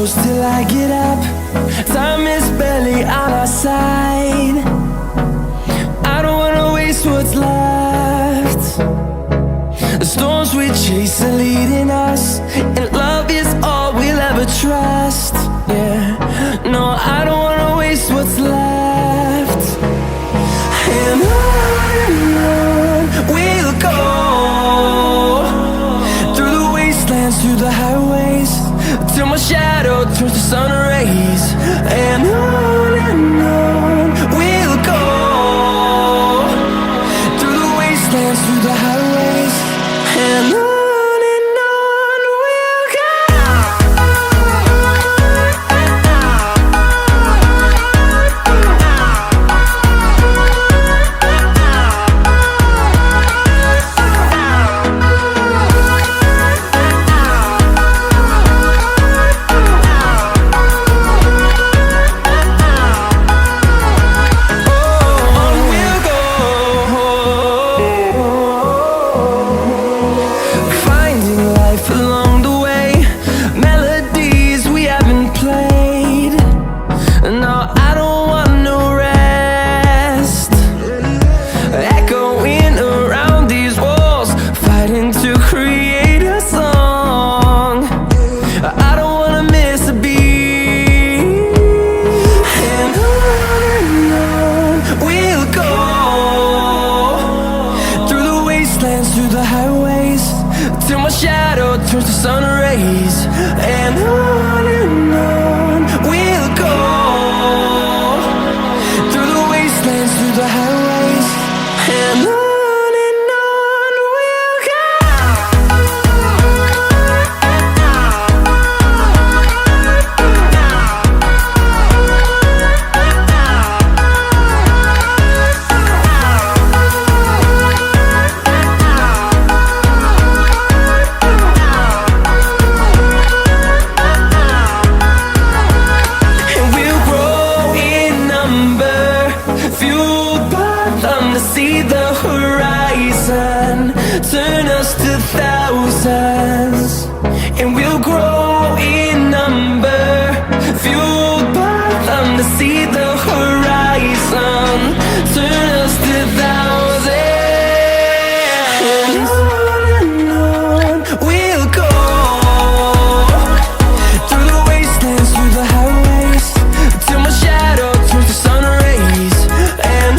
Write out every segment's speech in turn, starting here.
close till I get up. Time is barely on our side. I don't wanna waste what's left. The storms we chase are leading us, and love is all we'll ever trust. Yeah, no, I don't wanna waste what's left. And on we'll go, through the wastelands, through the highways, till my shadow turns to sun rays. And on we'll go, through the wastelands, through the highways, and on we'll go. Through the highways, till my shadow turns to sun rays. And on we'll go, through the wastelands, through the highways, and on we'll go. See the horizon turn us to thousands, and we'll grow in number, fueled by them to see the horizon turn us to thousands. And on we'll go, through the wastelands, through the highways, till my shadow turns to sun rays. And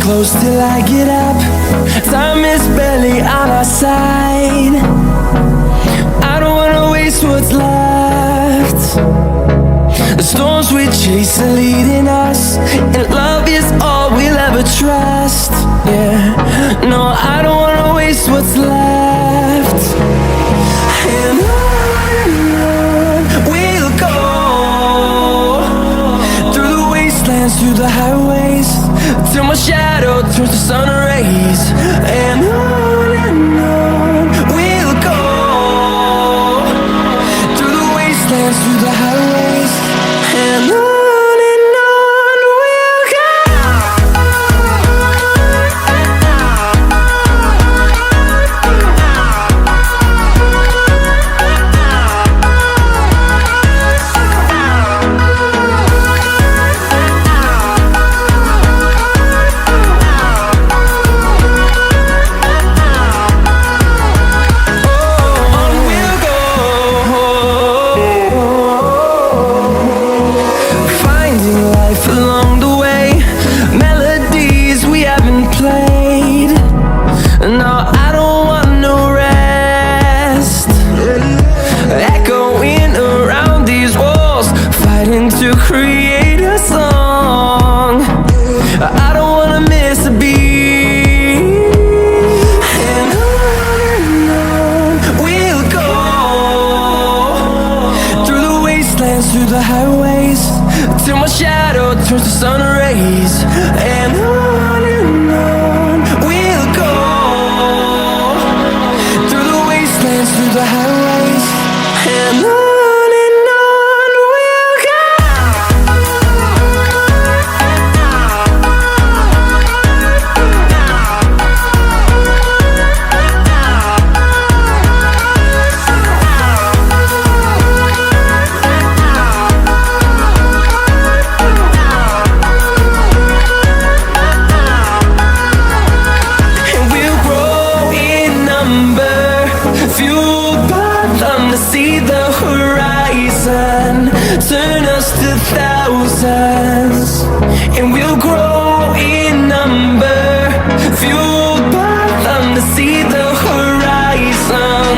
close till I get up. Time is barely on our side. I don't wanna waste what's left. The storms we chase are leading us, and love is all we'll ever trust. Yeah, no, I don't wanna waste what's left. And on we'll go, through the wastelands, through the highways, till my shadow turns to sun rays. And on we'll go, through the wastelands, through the highways, and on we'll go. turns to sun rays, and on we'll go, through the wastelands, through the highways, and on we'll go. Turn us to thousands, and we'll grow in number, fueled by them to see the horizon.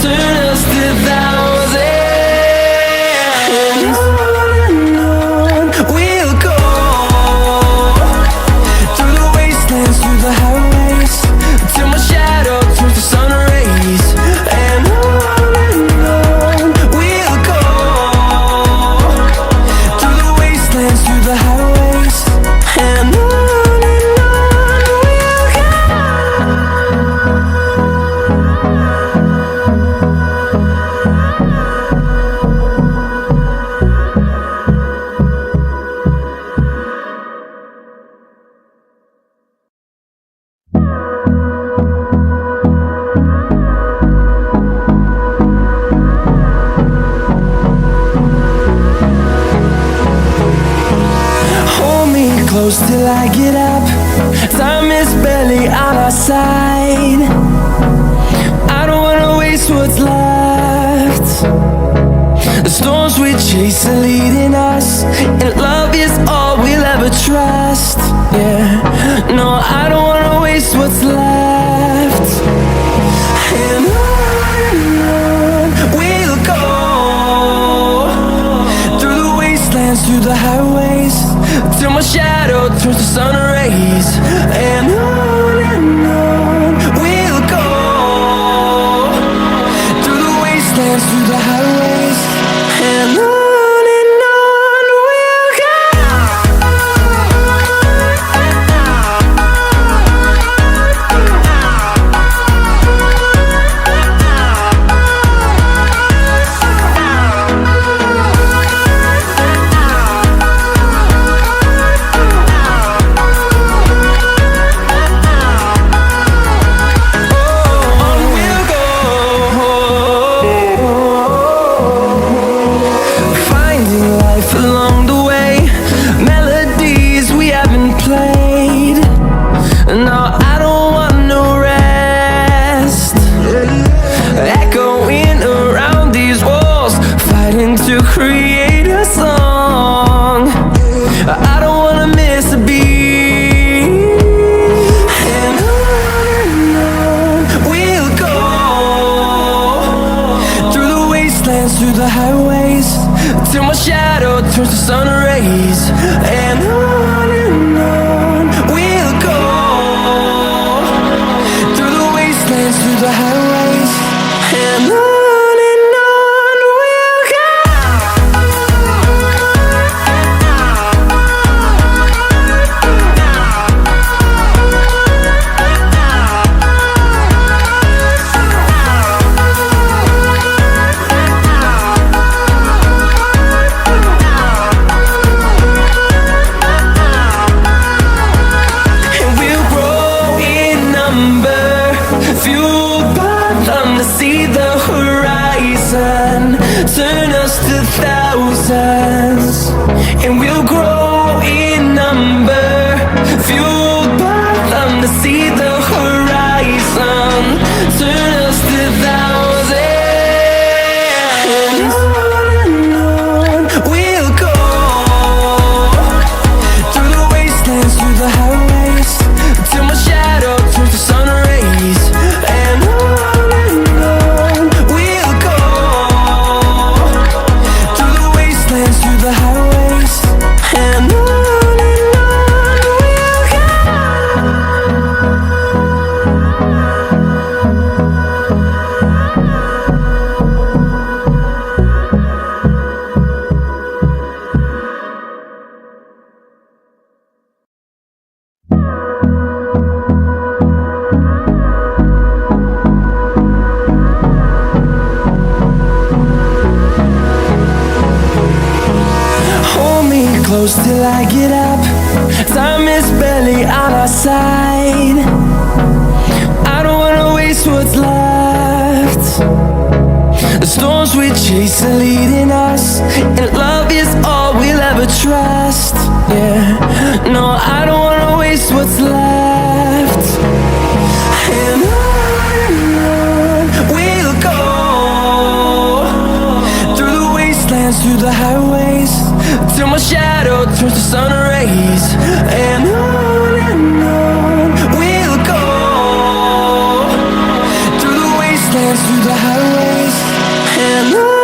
Turn us to thousands, and on we'll go, through the wastelands, through the highways, till my shadow turns to sun rays, and on we'll go, through the highways, and on we'll go. Close till I get up. Time is barely on our side. I don't wanna waste what's left. The storms we chase are leading us, and love is all we'll ever trust. Yeah, no, I don't wanna waste what's left. And on we'll go, through the wastelands, through the highways, till my shadow turns to sun rays, and on we'll go, through the wastelands, through the highways, and on we'll go. Create a song. I don't wanna miss a beat. And on we'll go, through the wastelands, through the highways, till my shadow turns to sun rays, and on we'll go, through the wastelands, through the highways, and on. Turn us to thousands, and we'll grow in number, fueled by them to see the horizon. Turn us to thousands, and on we'll go, through the wastelands, through the highways, till my shadow turns to sun rays, and on we'll go, through the highways, and close till I get up. Time is barely on our side. I don't wanna waste what's left. The storms we chase are leading us, and love is all we'll ever trust. Yeah, no, I don't wanna waste what's left. And on we'll go, through the wastelands, through the highways, till my shadow turns to sun rays. And on we'll go, through the wastelands, through the highways, and on.